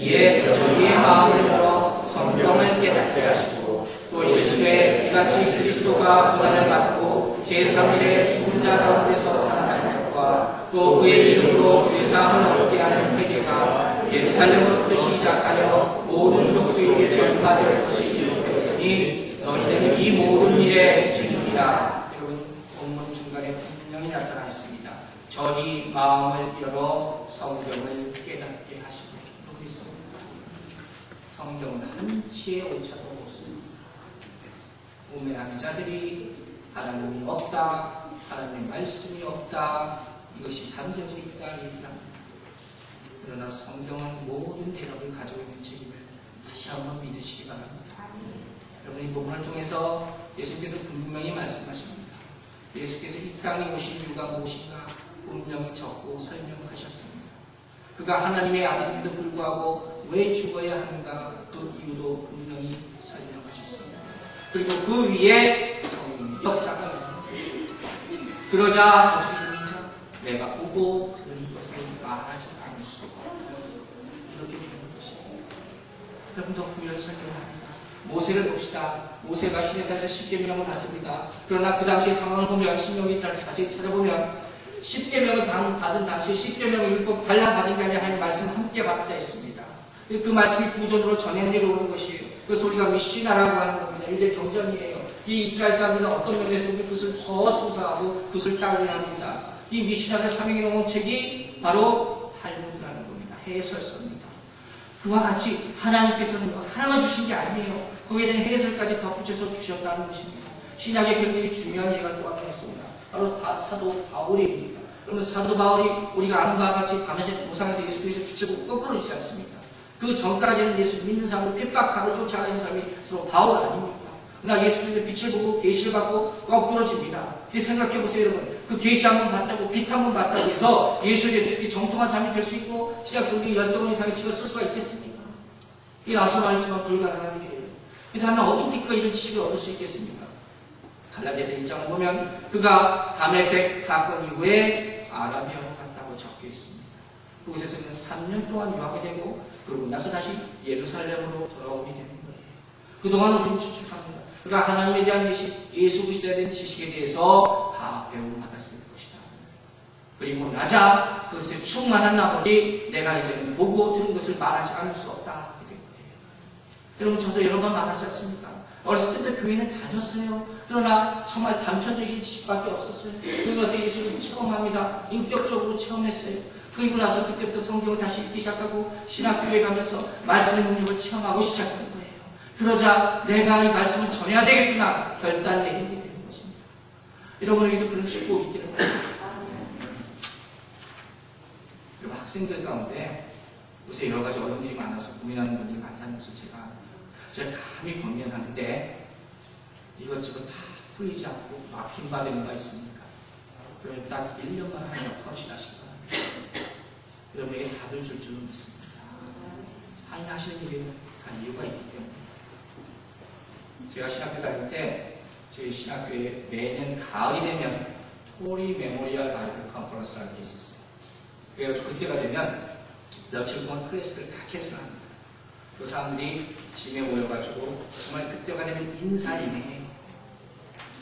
이에 저희의 마음을 열어 성경을 깨닫게 하시고 또 일시에 이같이 그리스도가 고난을 받고 제3일에 죽은 자 가운데서 살아날 것과 또 그의 이름으로 죄사함을 얻게 하는 회개가 예루살렘으로부터 시작하여 모든 족속에게 전파될 것이 이루어졌으니 너희는 이 모든 일에 주님이라. 여러분 본문 중간에 분명히 나타나 있습니다. 저희 마음을 열어 성경을 깨닫게 하시고 그리스도입니다. 성경은 한치의 오차도 없습니다. 오매한 자들이 하나님이 없다, 하나님의 말씀이 없다, 이것이 담겨져 있다 얘기합니다. 그러나 성경은 모든 대답을 가지고 있는 책임을 다시 한번 믿으시기 바랍니다. 여러분 이 본문을 통해서 예수께서 분명히 말씀하십니다. 예수께서 이 땅에 오신 이유가 무엇인가 분명히 적고 설명하셨습니다. 그가 하나님의 아들임에도 불구하고 왜 죽어야 하는가 그 이유도 분명히 설명하셨습니다. 그리고 그 위에 성령의 역사가 나옵니다. 그러자 어떻게 됩니까? 내가 보고 들은 것을 말하지 않을 수 없다. 이렇게 되는 것입니다. 여러분 더 부연 설명합니다. 모세를 봅시다. 모세가 시내산에서 10계명을 받습니다. 그러나 그 당시 상황을 보면 신명기 자세히 찾아보면 10계명을 받은 당시에 10계명을 율법 달랑 받은 게 아니라 하나님 말씀 함께 받다 했습니다. 그 말씀이 구전으로 전해 내려오는 것이에요. 그래서 우리가 미시나라고 하는 겁니다. 이게 경전이에요. 이 이스라엘 사람들은 어떤 면에서 그것을 더 소사하고 그것을 따르려 합니다. 이 미시나를 삼행해 놓은 책이 바로 탈무드라는 겁니다. 해설서입니다. 그와 같이 하나님께서는 하나만 주신 게 아니에요. 거기에 대한 해설까지 덧붙여서 주셨다는 것입니다. 신약의 굉장히 중요한 예가 또 하나 있습니다. 바로 사도 바울입니다. 그러면서 사도 바울이 우리가 아는 바와 같이 밤새 우상에서 예수 그리스도 빛을 보고 거꾸로지지 않습니다. 그 전까지는 예수 믿는 사람을 핍박하고 쫓아가는 사람이 서로 바울 아닙니까? 그러나 예수 그리스도의 빛을 보고 계시를 받고 거꾸로집니다. 생각해보세요 여러분. 그 계시 한번 받다고 빛 한번 받다고 해서 예수에 대해서 정통한 사람이 될 수 있고 신약 성경 10권 이상의 책을 쓸 수가 있겠습니까? 이게 앞서 말했지만 불가능한 일이에요. 그 다음에 어떻게 그가 이런 지식을 얻을 수 있겠습니까? 갈라디아서 1장을 보면 그가 다메섹 사건 이후에 아라비아로 갔다고 적혀 있습니다. 그곳에서 그는 3년 동안 유학이 되고 그러고 나서 다시 예루살렘으로 돌아오게 되는 거예요. 그동안 우리는 추측합니다. 그가 하나님에 대한 지식, 예수 그리스도에 대한 지식에 대해서 다 배움받았을 것이다. 그리고 나자 그것에 충만한 나머지 내가 이제는 보고 들은 것을 말하지 않을 수 없다. 여러분 저도 여러 번 말하지 않습니까? 어렸을 때도 교회는 다녔어요. 그러나 정말 단편적인 지식밖에 없었어요. 그리고 나서 예수를 체험합니다. 인격적으로 체험했어요. 그리고 나서 그때부터 성경을 다시 읽기 시작하고 신학교에 가면서 말씀의 능력을 체험하고 시작한 거예요. 그러자 내가 이 말씀을 전해야 되겠구나 결단 내리게 되는 것입니다. 여러분에게도 그런 축복이 있기를 바랍니다. 그리고 학생들 가운데 요새 여러 가지 어려운 일이 많아서 고민하는 분들이 많다면서 제가 감히 권면하는데 이것저것 다 풀리지 않고 막힌 바 되는 거 있습니까? 그러면 딱 1년만 하면 헌신하실 거예요. 여러분에게 답을 줄 줄은 믿습니다. 하나님 하시는 일에는 다 이유가 있기 때문에. 제가 신학교 다닐 때 저희 신학교에 매년 가을이 되면 토리 메모리얼 바이블 컨퍼런스라는 게 있었어요. 그래가지고 그때가 되면 며칠 동안 클래스를 다 캔슬합니다. 그 사람들이 집에 모여가지고 정말 그때가 되면 인사이네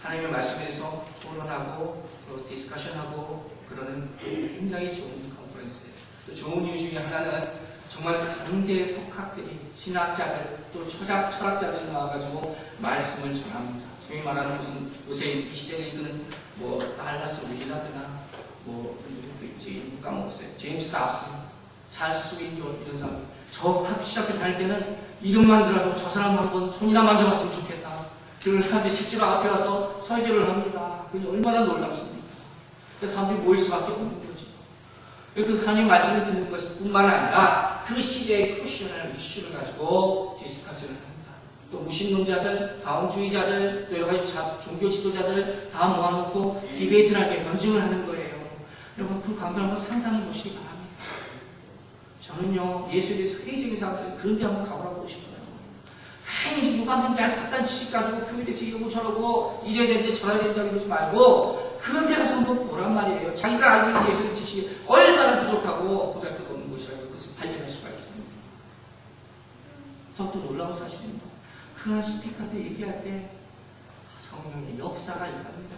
하나님의 말씀에 대해서 토론하고 또 디스커션하고 그러는 굉장히 좋은 컨퍼런스예요. 또 좋은 이유 중에 하나는 정말 강대 석학들이 신학자들 또 철학자들이 나와가지고 말씀을 전합니다. 소위 말하는 무슨 요새 이 시대를 이끄는 뭐 달라스 윌라드나 뭐 이제 일부 까먹었어요. 제임스 답슨, 찰스 윈도 이런 사람. 저 학교 시작해 다닐 때는 이름만 들어도 저 사람 한번 손이나 만져봤으면 좋겠다. 그런 사람들이 실제로 앞에 와서 설교를 합니다. 그게 얼마나 놀랍습니까? 그 사람들이 모일 수밖에 없는 거죠. 그 하나님 말씀을 듣는 것뿐만 아니라 그 시대의 크루시언한 이슈를 가지고 디스커션을 합니다. 또 무신론자들, 다원주의자들, 또 여러 가지 종교 지도자들 다 모아놓고 디베이트를 하게 변증을 하는 거예요. 여러분 그 강변 한번 상상해 보시기 바랍니다. 저는요 예수에 대해서 회의적인 사람들 그런 데 한번 가보라고 싶어요. 괜히 누구한테 얄팍한 지식 가지고 교회에 대해서 이러고 저러고 이래야 되는데 저래야 된다고 그러지 말고 그런 데 가서 한번 보란 말이에요. 자기가 알고 있는 예수의 지식이 얼마나 부족하고 보잘것없는 것이라고 그것을 발견할 수가 있습니다. 더욱더 놀라운 사실입니다. 그런 스피커들 얘기할 때 성령의 역사가 일어납니다.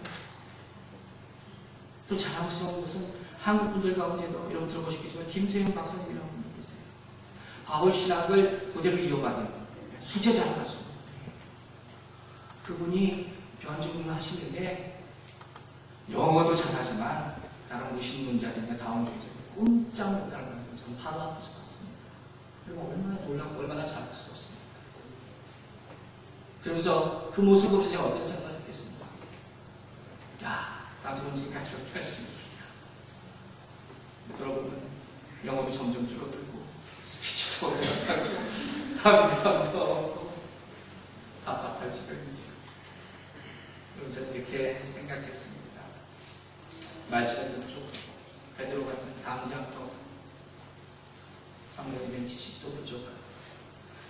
또 자랑스러운 것은 한국 분들 가운데도 여러분 들어보시겠지만 김세윤 박사님이라고 분이 계세요. 바울 신학을 그대로 이어가는 수제자 가수. 그분이 변증을 하시는데 영어도 잘하지만 다른 무신론자들이나 다운주의자들 꼼짝 못하는 걸 저는 바로 앞에서 봤습니다. 그리고 얼마나 놀랍고 얼마나 자랑스럽습니다. 그러면서 그 모습을 보면서 제가 어떤 생각을 했겠습니까? 야, 나도 언젠가 저렇게 할 수 있을까? 들어보면 영어도 점점 줄어들고 스피치도 어려워하고 감정도 없고 답답할 지경이죠. 그럼 저는 이렇게 생각했습니다. 말처럼 부족하고 베드로 같은 담장도 성령에 대한 지식도 부족하고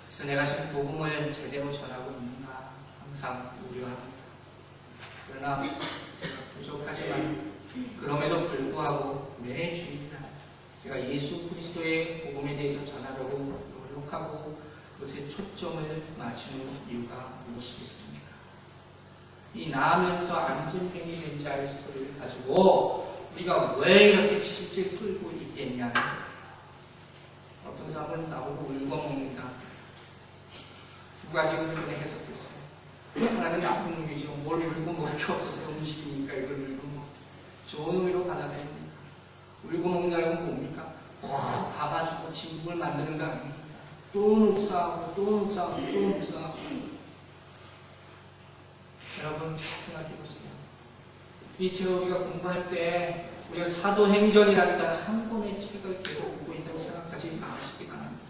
그래서 내가 지금 복음을 제대로 전하고 있는가 항상 우려합니다. 그러나 제가 부족하지만 그럼에도 불구하고 매 주일날 제가 예수 그리스도의 복음에 대해서 전하려고 노력하고 그것에 초점을 맞추는 이유가 무엇이겠습니까? 이 나으면서 안진뱅이 된 자의 스토리를 가지고 우리가 왜 이렇게 질질 끌고 있겠냐. 어떤 사람은 나보고 울고 먹는다. 두 가지 의견에 해석했어요. 하나는 나쁜 의미죠. 뭘 울고 먹을 게 없어서 음식이니까 이걸 울고 먹. 좋은 의미로 받아들입니다. 울고 먹는다는 건 뭡니까? 가가지고 진국을 만드는 거 아닙니까? 또 묵상하고 또 묵상하고 또 묵상하고. 여러분 잘 생각해 보세요. 이 책을 우리가 공부할 때 우리가 사도행전이라는 한 권의 책을 계속 보고 있다고 생각하지 마시기 바랍니다.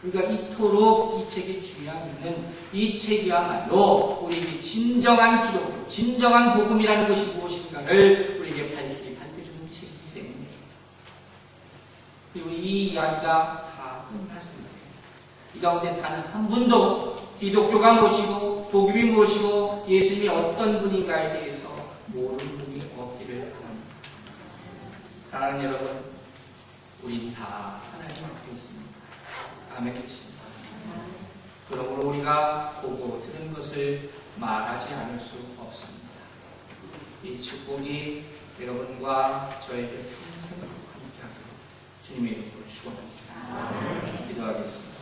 우리가 이토록 이 책이 중요한 이유는 이 책이야말로 우리에게 진정한 기록, 진정한 복음이라는 것이 무엇인가를 우리에게 밝혀주는 책이기 때문입니다. 그리고 이 이야기가 다 끝났습니다. 이 가운데 단 한 분도 기독교가 무엇이고 복음이 무엇이고 예수님이 어떤 분인가에 대해서 모르는 분이 없기를 바랍니다. 사랑하는 여러분, 우리 다 하나님 앞에 있습니다. 아멘 되십니다. 그러므로 우리가 보고 들은 것을 말하지 않을 수 없습니다. 이 축복이 여러분과 저에게 평생 함께하기를 주님의 이름으로 축원합니다. 기도하겠습니다.